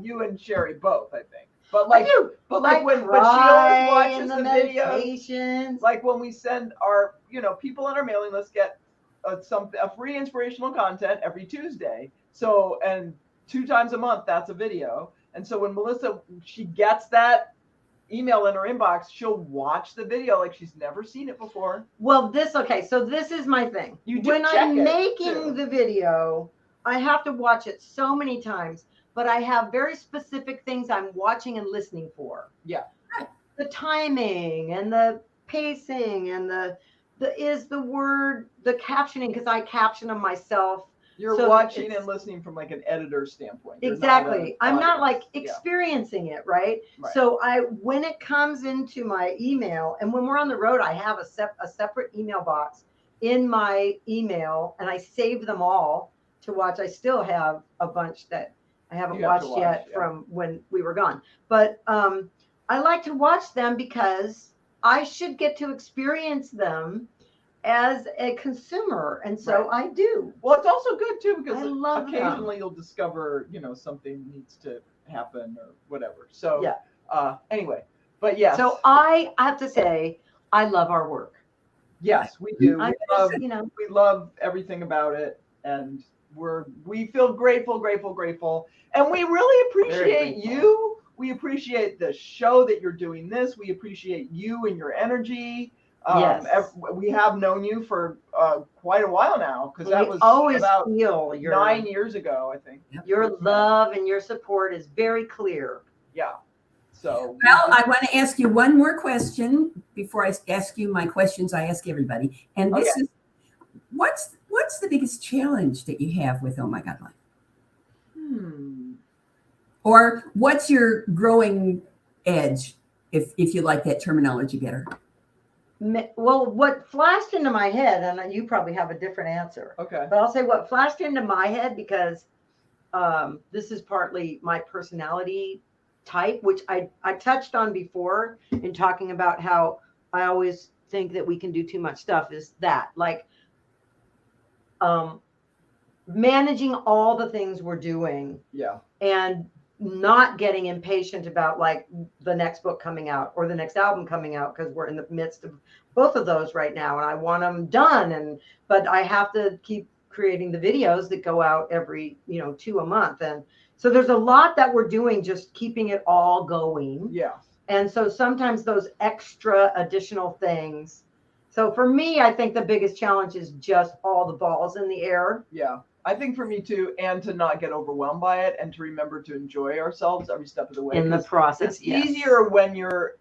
You and Sharri both, I think. But she always watches the videos. Like when we send our, people on our mailing list get a free inspirational content every Tuesday. So, and 2 times a month, that's a video. And so when Melissa, she gets that email in her inbox, she'll watch the video like she's never seen it before.
Well, so this is my thing. When I'm making the video, I have to watch it so many times, but I have very specific things I'm watching and listening for.
Yeah.
The timing and the pacing and the captioning, because I caption them myself.
You're watching and listening from like an editor standpoint.
Exactly. I'm not like experiencing it, right? So when it comes into my email, and when we're on the road, I have a separate email box in my email, and I save them all to watch. I still have a bunch that I haven't watched yet from when we were gone. But I like to watch them because I should get to experience them as a consumer, and so I do.
Well, it's also good too because
occasionally
you'll discover something needs to happen or whatever. So anyway, but yeah.
So I have to say I love our work.
Yes, we do. We love everything about it, and we feel grateful, and we really appreciate you. We appreciate the show that you're doing this. We appreciate you and your energy. We have known you for quite a while now, because that was about 9 years ago, I think.
Your love and your support is very clear.
Yeah. So
I want to ask you one more question before I ask you my questions I ask everybody. And this is what's the biggest challenge that you have with Oh My God Life? Or what's your growing edge, if you like that terminology better?
Well, what flashed into my head, and you probably have a different answer.
Okay.
But I'll say what flashed into my head, because this is partly my personality type, which I touched on before in talking about how I always think that we can do too much stuff, is that like managing all the things we're doing.
Yeah.
And not getting impatient about like the next book coming out or the next album coming out, because we're in the midst of both of those right now, and I want them done, but I have to keep creating the videos that go out every 2 a month, and so there's a lot that we're doing, just keeping it all going.
Yeah.
And so sometimes those extra additional things. So for me, I think the biggest challenge is just all the balls in the air.
Yeah. I think for me too, and to not get overwhelmed by it, and to remember to enjoy ourselves every step of the way.
In the process,
it's easier when we're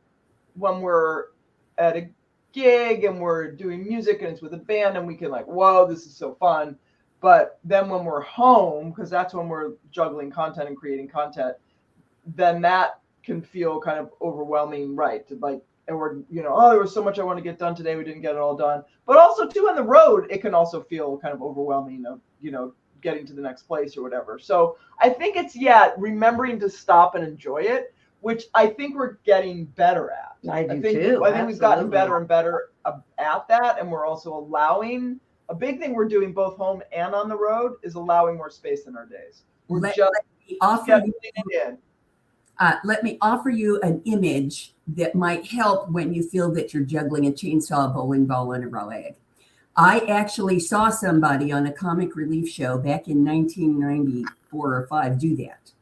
at a gig and we're doing music and it's with a band and we can like, whoa, this is so fun. But then when we're home, because that's when we're juggling content and creating content, then that can feel kind of overwhelming, right? And we're, there was so much I want to get done today. We didn't get it all done. But also too, on the road, it can also feel kind of overwhelming of, getting to the next place or whatever. So I think it's, remembering to stop and enjoy it. which I think we're getting better at.
I do
think,
too.
I think we've gotten
Absolutely.
better and better at that, and we're also allowing. A big thing we're doing both home and on the road is allowing more space in our days. We're
Let
just
me offer
getting
you,
it in.
let me offer you an image that might help when you feel that you're juggling a chainsaw, a bowling ball, and a raw egg. I actually saw somebody on a comic relief show back in 1994 or 5 do that.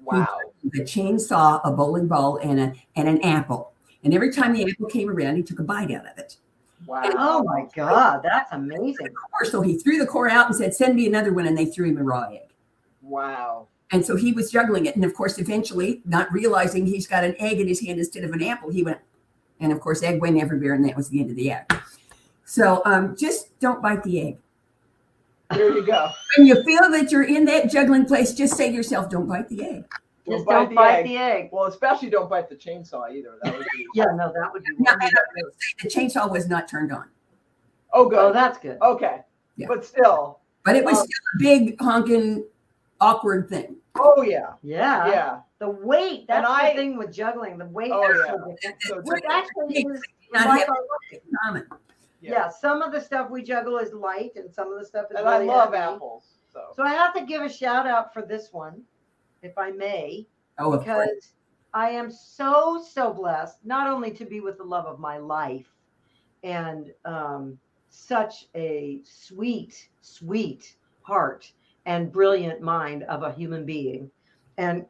Wow.
He took a chainsaw, a bowling ball, and an apple. And every time the apple came around, he took a bite out of it.
Wow.
Oh my God, that's amazing.
So he threw the core out and said, "Send me another one," and they threw him a raw egg.
Wow.
And so he was juggling it. And of course, eventually, not realizing he's got an egg in his hand instead of an apple, he went, and of course, egg went everywhere, and that was the end of the act. So just don't bite the egg.
There you go.
When you feel that you're in that juggling place, just say to yourself, don't bite the egg.
Just don't bite the egg.
Well, especially don't bite the chainsaw either. That would be.
Yeah, no, that would be
Now,
one.
the chainsaw was not turned on.
Oh, good.
Oh, that's good.
Okay.
Yeah.
But still.
But it was still a big, honking, awkward thing.
Oh, yeah.
Yeah.
Yeah.
The weight, that's
And
the thing with juggling. The weight
Oh,
is
yeah.
so different.
So
Which
different.
actually is
Not
like
have
our
it in common.
yeah, some of the stuff we juggle is light and some of the stuff is
And
really
I love
heavy.
apples. So.
So I have to give a shout out for this one, if I may,
Oh, of course.
because I am so, so blessed, not only to be with the love of my life and such a sweet, sweet heart and brilliant mind of a human being and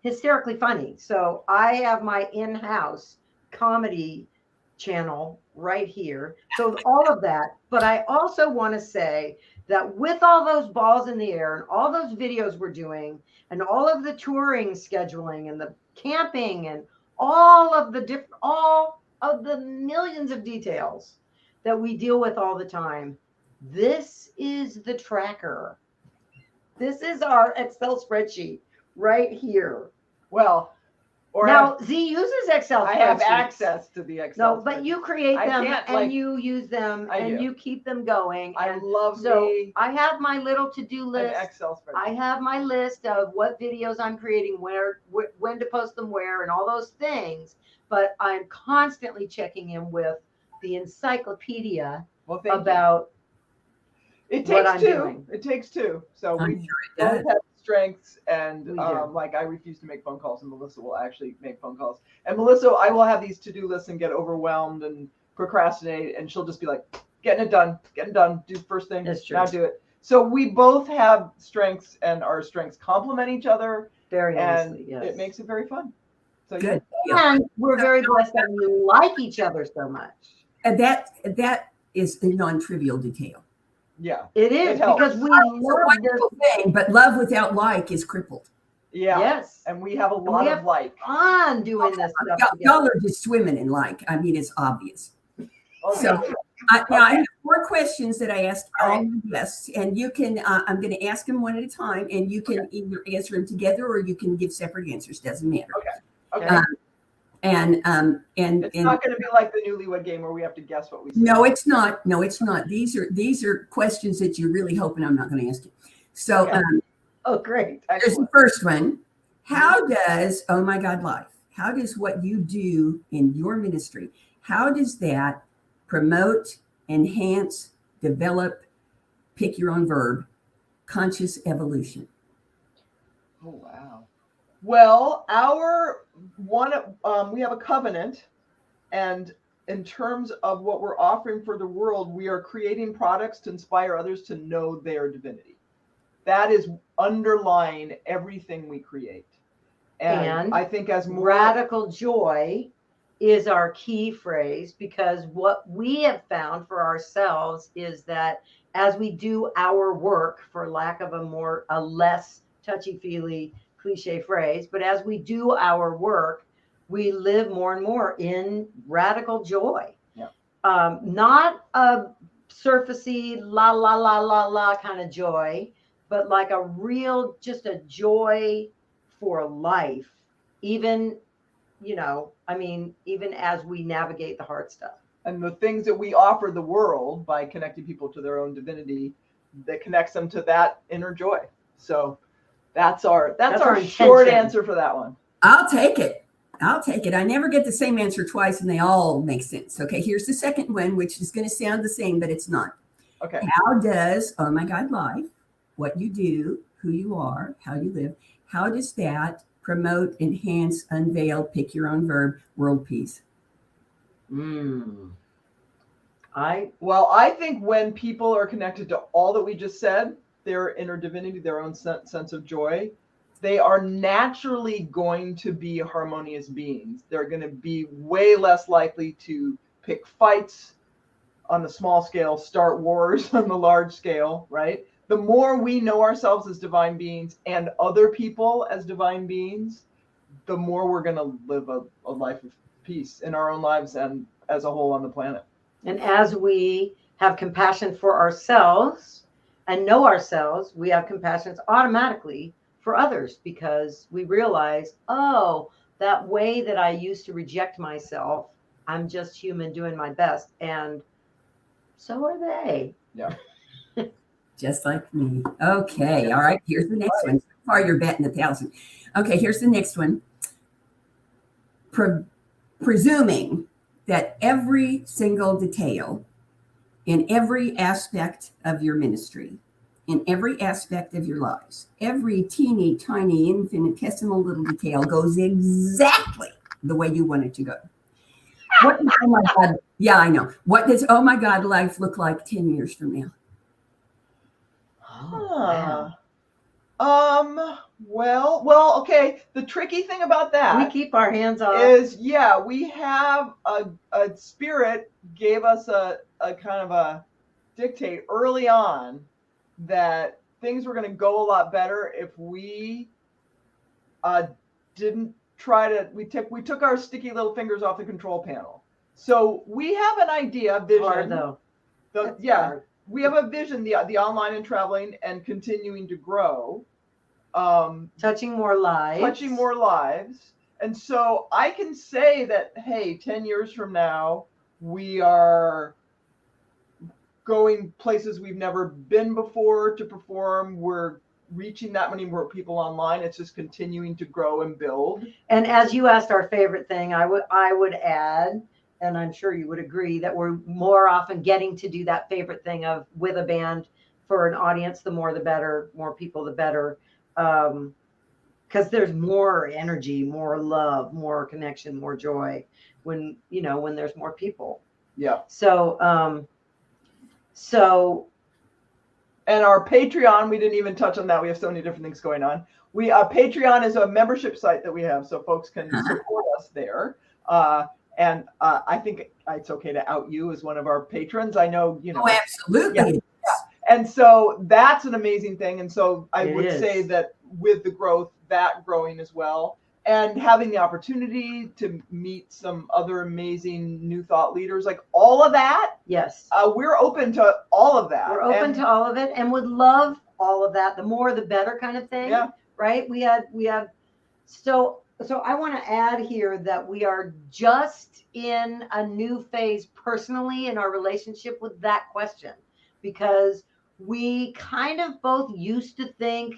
hysterically funny. So I have my in-house comedy channel right here. So all of that, but I also want to say that with all those balls in the air and all those videos we're doing and all of the touring scheduling and the camping and all of the millions of details that we deal with all the time, this is the tracker. This is our Excel spreadsheet right here.
Well, or
now Z uses Excel spreadsheets.
I have access to the Excel.
No, but you create them and
like,
you use them and you keep them going.
I love
so I have my little to-do list.
Excel spreadsheet.
I have my list of what videos I'm creating, when to post them where, and all those things. But I'm constantly checking in with the encyclopedia about
what I'm
two.
Doing. It takes two. So we both have strengths, and like I refuse to make phone calls, and Melissa will actually make phone calls. And Melissa, I will have these to-do lists and get overwhelmed and procrastinate, and she'll just be like, getting it done, do first thing, now do it. So we both have strengths, and our strengths complement each other
very
and
nicely. Yes.
It makes it very fun. So
good.
And we're very blessed that we like each other so much.
And that is a non-trivial detail.
Yeah,
it is because we love this
thing, but love without like is crippled.
Yeah.
Yes.
And we have a lot of like
fun doing this stuff.
Y'all are just swimming in like. I mean, it's obvious.
Okay.
So now I have 4 questions that I asked all my guests, and you can. I'm going to ask them one at a time, and you can either answer them together or you can give separate answers. Doesn't matter.
Okay.
And
it's not going to be like the Newlywed Game where we have to guess what we say.
No, it's not. No, it's not. These are questions that you're really hoping I'm not going to ask you. So,
oh, great.
There's the first one. How does Oh My God Life? How does what you do in your ministry? How does that promote, enhance, develop? Pick your own verb. Conscious evolution.
Oh wow. Well, we have a covenant, and in terms of what we're offering for the world, we are creating products to inspire others to know their divinity. That is underlying everything we create. And I think as more
radical joy is our key phrase, because what we have found for ourselves is that as we do our work, for lack of a less touchy-feely cliche phrase, but as we do our work, we live more and more in radical joy.
Yeah.
Not a surfacey la la la la la kind of joy, but like a real, just a joy for life, even as we navigate the hard stuff.
And the things that we offer the world by connecting people to their own divinity, that connects them to that inner joy. So that's our short answer for that one.
I'll take it. I'll take it. I never get the same answer twice and they all make sense. Okay, here's the second one, which is going to sound the same, but it's not.
Okay.
How does, oh my God, life, what you do, who you are, how you live, how does that promote, enhance, unveil, pick your own verb, world peace?
Well, I think when people are connected to all that we just said, their inner divinity, their own sense of joy, they are naturally going to be harmonious beings. They're going to be way less likely to pick fights on the small scale, start wars on the large scale, right? The more we know ourselves as divine beings and other people as divine beings, the more we're going to live a life of peace in our own lives and as a whole on the planet.
And as we have compassion for ourselves and know ourselves, we have compassion automatically for others, because we realize, oh, that way that I used to reject myself, I'm just human doing my best. And so are they.
Yeah.
Just like me. Okay. All right. Here's the next one. So far, you're betting 1,000. Okay. Here's the next one. Presuming that every single detail in every aspect of your ministry, in every aspect of your lives, every teeny tiny infinitesimal little detail goes exactly the way you want it to go. What does, oh my God, yeah, I know. What does, oh my God, life look like 10 years from now?
Oh,
wow. Well, okay. The tricky thing about that,
we keep our hands off.
is, yeah, we have a spirit gave us a kind of a dictate early on that things were going to go a lot better if we didn't try to, we took our sticky little fingers off the control panel. So we have an idea, vision.
Hard, though.
Hard. We have a vision, the online and traveling and continuing to grow.
Touching more lives.
And so I can say that, hey, 10 years from now, we are going places we've never been before to perform. We're reaching that many more people online. It's just continuing to grow and build.
And as you asked our favorite thing, I would add, and I'm sure you would agree, that we're more often getting to do that favorite thing of with a band for an audience, the more the better, more people the better. Because there's more energy, more love, more connection, more joy when there's more people.
Yeah.
So
and our Patreon, we didn't even touch on that. We have so many different things going on. Patreon is a membership site that we have, so folks can support us there. And I think it's okay to out you as one of our patrons. I know,
Oh, absolutely.
Yeah. And so that's an amazing thing. And so I would say that with the growth, that growing as well, and having the opportunity to meet some other amazing new thought leaders, like all of that.
Yes.
We're open to all of that.
We're open to all of it and would love all of that. The more, the better kind of thing.
Yeah.
Right. We have, so I want to add here that we are just in a new phase personally in our relationship with that question, because we kind of both used to think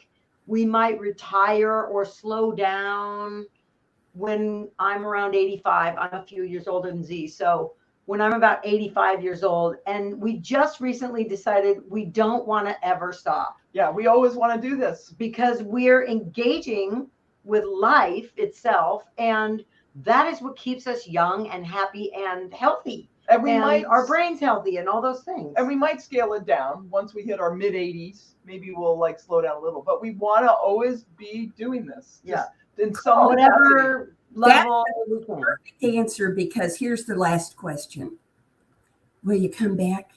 we might retire or slow down when I'm around 85. I'm a few years older than Z. So when I'm about 85 years old, and we just recently decided we don't want to ever stop.
Yeah, we always want to do this.
Because we're engaging with life itself, and that is what keeps us young and happy and healthy. And our brains healthy and all those things.
And we might scale it down once we hit our mid 80s. Maybe we'll slow down a little, but we want to always be doing this.
Yeah.
In some
whatever level.
That's a perfect answer, because here's the last question. Will you come back?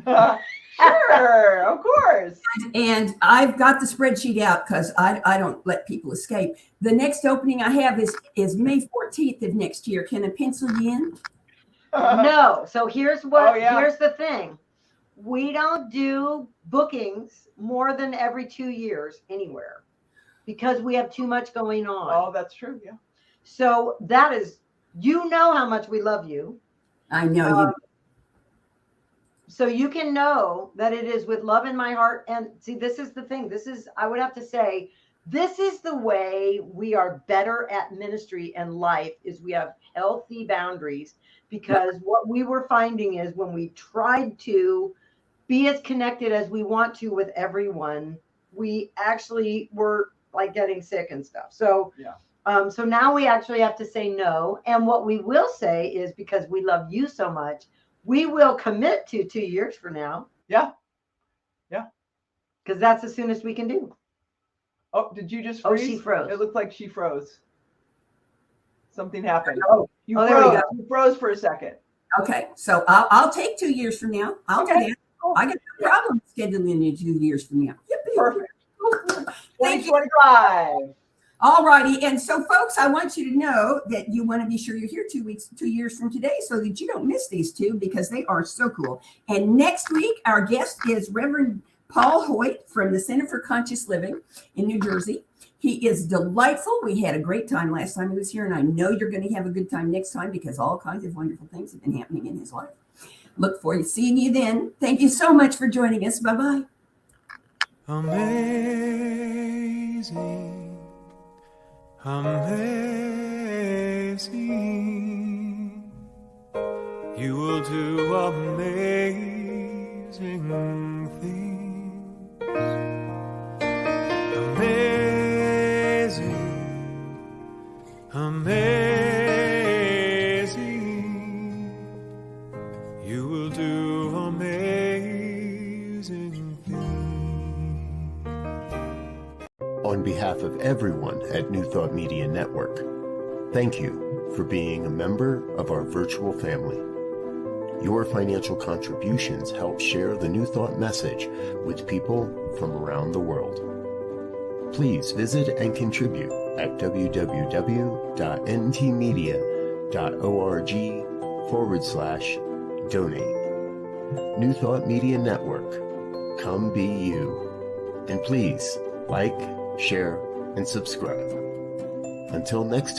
Sure, of course.
And I've got the spreadsheet out because I don't let people escape. The next opening I have is May 14th of next year. Can I pencil you in?
No. So here's here's the thing. We don't do bookings more than every 2 years anywhere, because we have too much going on.
Oh, that's true. Yeah.
So that is, how much we love you.
I know you.
So you can know that it is with love in my heart. And see, this is the thing. I would have to say, this is the way we are better at ministry and life, is we have healthy boundaries, because what we were finding is when we tried to be as connected as we want to with everyone, we actually were like getting sick and stuff. So so now we actually have to say no. And what we will say is, because we love you so much, we will commit to 2 years from now.
Yeah.
Because that's the soonest we can do.
Oh, did you just
Oh,
freeze?
she froze.
It looked like she froze. Something happened. You
there we
froze.
go.
You froze for a second.
Okay, so I'll take 2 years from now. I'll do that.
Cool.
I got no problem scheduling it 2 years from now. Yippee.
Perfect.
Thank you.
2025.
All righty. And so, folks, I want you to know that you want to be sure you're here 2 years from today, so that you don't miss these two, because they are so cool. And next week, our guest is Reverend Paul Hoyt from the Center for Conscious Living in New Jersey. He is delightful. We had a great time last time he was here, and I know you're going to have a good time next time, because all kinds of wonderful things have been happening in his life. Look forward to seeing you then. Thank you so much for joining us. Bye-bye.
Amazing, amazing, you will do amazing things. Amazing, amazing, you will do amazing things.
On behalf of everyone at New Thought Media Network, thank you for being a member of our virtual family. Your financial contributions help share the New Thought message with people from around the world. Please visit and contribute at www.ntmedia.org/donate. New Thought Media Network. Come be you. And please like, share, and subscribe. Until next time.